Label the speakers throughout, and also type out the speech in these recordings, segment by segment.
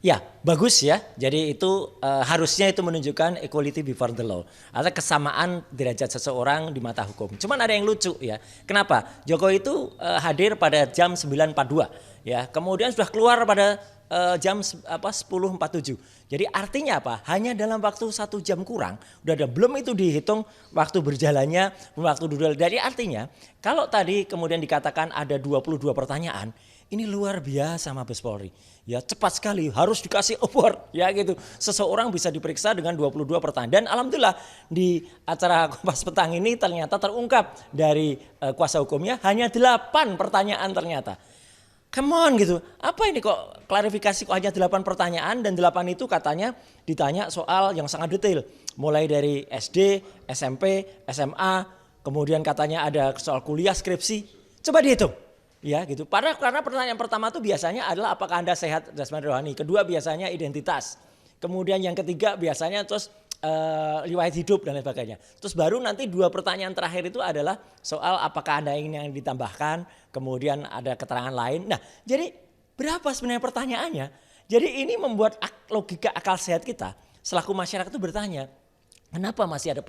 Speaker 1: Ya, bagus ya. Jadi itu harusnya itu menunjukkan equality before the law. Atau kesamaan derajat seseorang di mata hukum. Cuman ada yang lucu ya. Kenapa? Jokowi itu hadir pada jam 9.42 ya. Kemudian sudah keluar pada jam 10.47. Jadi artinya apa? Hanya dalam waktu 1 jam kurang. Udah ada, belum itu dihitung waktu berjalannya, waktu duduk. Jadi artinya kalau tadi kemudian dikatakan ada 22 pertanyaan, ini luar biasa Mabes Polri. Ya cepat sekali, harus dikasih award ya gitu. Seseorang bisa diperiksa dengan 22 pertanyaan. Dan alhamdulillah di acara Kompas Petang ini ternyata terungkap dari kuasa hukumnya hanya 8 pertanyaan ternyata. Come on gitu, apa ini kok klarifikasi kok hanya 8 pertanyaan dan 8 itu katanya ditanya soal yang sangat detail. Mulai dari SD, SMP, SMA, kemudian katanya ada soal kuliah, skripsi. Coba dihitung. Ya gitu. Karena pertanyaan pertama itu biasanya adalah apakah Anda sehat jasmani rohani. Kedua biasanya identitas. Kemudian yang ketiga biasanya terus riwayat hidup dan lain sebagainya. Terus baru nanti 2 pertanyaan terakhir itu adalah soal apakah Anda ingin yang ditambahkan. Kemudian ada keterangan lain. Nah jadi berapa sebenarnya pertanyaannya? Jadi ini membuat logika akal sehat kita selaku masyarakat itu bertanya. Kenapa masih ada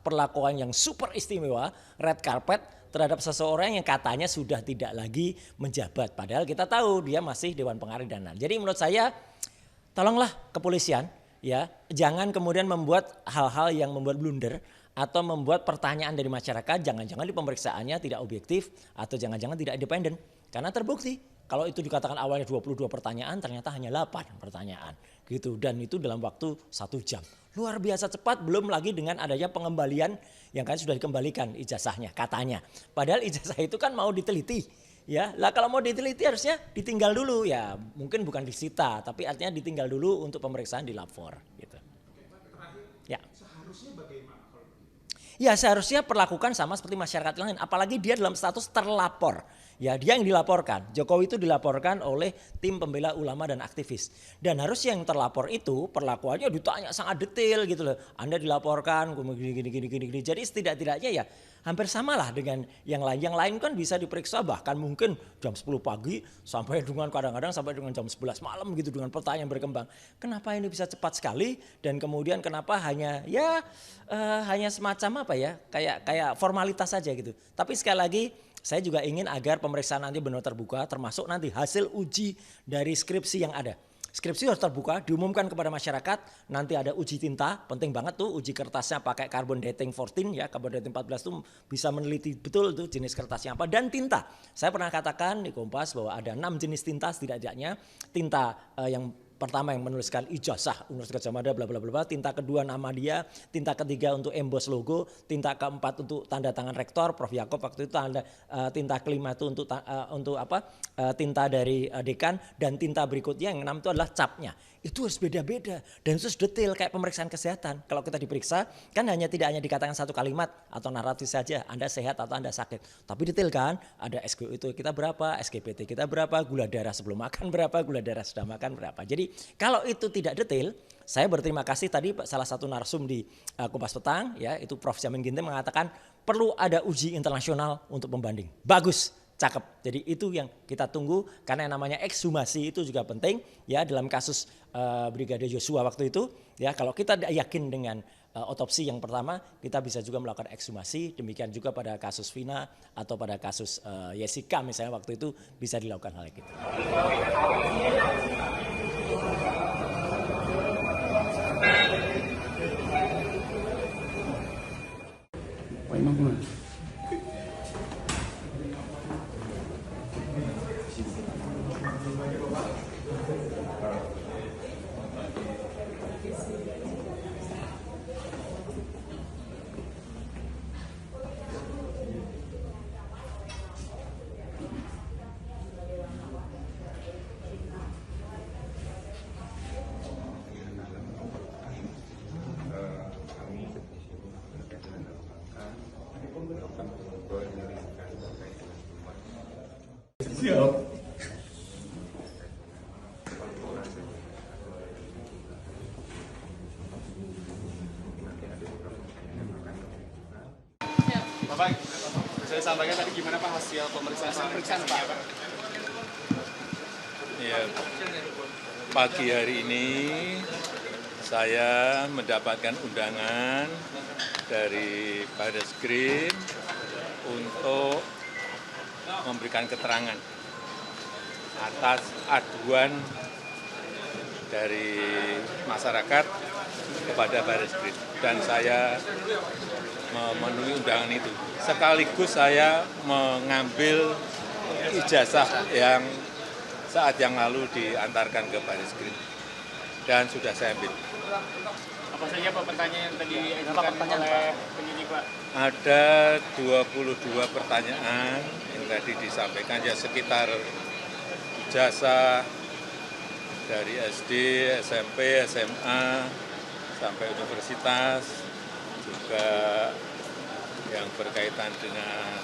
Speaker 1: perlakuan yang super istimewa, red carpet terhadap seseorang yang katanya sudah tidak lagi menjabat. Padahal kita tahu dia masih Dewan Pengarah dan lain-lain. Jadi menurut saya tolonglah kepolisian ya, jangan kemudian membuat hal-hal yang membuat blunder atau membuat pertanyaan dari masyarakat jangan-jangan di pemeriksaannya tidak objektif atau jangan-jangan tidak independen. Karena terbukti kalau itu dikatakan awalnya 22 pertanyaan ternyata hanya 8 pertanyaan gitu, dan itu dalam waktu 1 jam. Luar biasa cepat, belum lagi dengan adanya pengembalian yang kan sudah dikembalikan ijazahnya katanya. Padahal ijazah itu kan mau diteliti. Ya, lah kalau mau diteliti harusnya ditinggal dulu ya, mungkin bukan disita tapi artinya ditinggal dulu untuk pemeriksaan di lapor gitu. Ya. Seharusnya bagaimana? Ya seharusnya perlakukan sama seperti masyarakat lain, apalagi dia dalam status terlapor. Ya dia yang dilaporkan, Jokowi itu dilaporkan oleh tim pembela ulama dan aktivis. Dan harusnya yang terlapor itu perlakuannya ditanya sangat detail gitu loh. Anda dilaporkan gini. Jadi setidak-tidaknya ya hampir samalah dengan yang lain. Yang lain kan bisa diperiksa bahkan mungkin jam 10 pagi sampai dengan kadang-kadang sampai dengan jam 11 malam gitu dengan pertanyaan berkembang. Kenapa ini bisa cepat sekali dan kemudian kenapa hanya hanya semacam apa ya, kayak formalitas saja gitu. Tapi sekali lagi saya juga ingin agar pemeriksaan nanti benar terbuka, termasuk nanti hasil uji dari skripsi yang ada. Skripsi harus terbuka, diumumkan kepada masyarakat. Nanti ada uji tinta, penting banget tuh uji kertasnya pakai carbon dating 14 ya, carbon dating 14 tuh bisa meneliti betul tuh jenis kertasnya apa, dan tinta. Saya pernah katakan di Kompas bahwa ada 6 jenis tinta setidaknya. Tinta yang pertama yang menuliskan ijazah Universitas Gadjah Mada bla bla bla, tinta kedua nama dia, tinta ketiga untuk emboss logo, tinta keempat untuk tanda tangan rektor Prof Yakob waktu itu, tinta kelima itu untuk tinta dari dekan, dan tinta berikutnya yang 6 itu adalah capnya. Itu harus beda-beda dan itu harus detail kayak pemeriksaan kesehatan. Kalau kita diperiksa kan tidak hanya dikatakan 1 kalimat atau naratif saja, Anda sehat atau Anda sakit. Tapi detail kan, ada SGO itu kita berapa, SGPT kita berapa, gula darah sebelum makan berapa, gula darah sudah makan berapa. Jadi kalau itu tidak detail, saya berterima kasih tadi salah satu narsum di Kompas Petang ya, itu Prof Jamin Ginting mengatakan perlu ada uji internasional untuk pembanding. Bagus. Cakep. Jadi itu yang kita tunggu karena yang namanya ekshumasi itu juga penting ya dalam kasus Brigadir Yosua waktu itu ya. Kalau kita yakin dengan otopsi yang pertama, kita bisa juga melakukan ekshumasi. Demikian juga pada kasus Vina atau pada kasus Jessica misalnya waktu itu bisa dilakukan hal itu.
Speaker 2: Siap.
Speaker 3: Bapak, saya sampaikan tadi gimana Pak hasil pemeriksaan Pak?
Speaker 4: Iya.
Speaker 2: Pagi hari ini saya mendapatkan undangan dari Barreskrim untuk memberikan keterangan atas aduan dari masyarakat kepada Barreskrim, dan saya memenuhi undangan itu. Sekaligus saya mengambil ijazah yang saat yang lalu diantarkan ke Barreskrim dan sudah saya ambil.
Speaker 3: Apa saja Pak pertanyaan yang tadi diajukan oleh penyidik Pak?
Speaker 2: Ada 22 pertanyaan yang tadi disampaikan, ya sekitar ijazah dari SD, SMP, SMA, sampai universitas, juga yang berkaitan dengan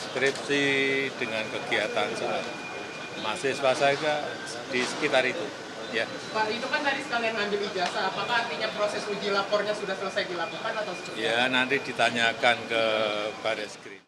Speaker 2: skripsi, dengan kegiatan saat mahasiswa saya di sekitar itu. Ya.
Speaker 4: Pak, itu kan tadi sekalian ngambil ijazah, apakah artinya proses uji lapornya sudah selesai dilakukan atau seperti apa?
Speaker 2: Ya, nanti ditanyakan ke Barreskrim.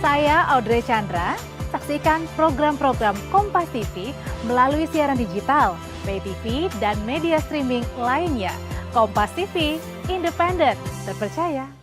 Speaker 5: Saya Audrey Chandra, saksikan program-program Kompas TV melalui siaran digital, pay TV, dan media streaming lainnya. Kompas TV, independen, terpercaya.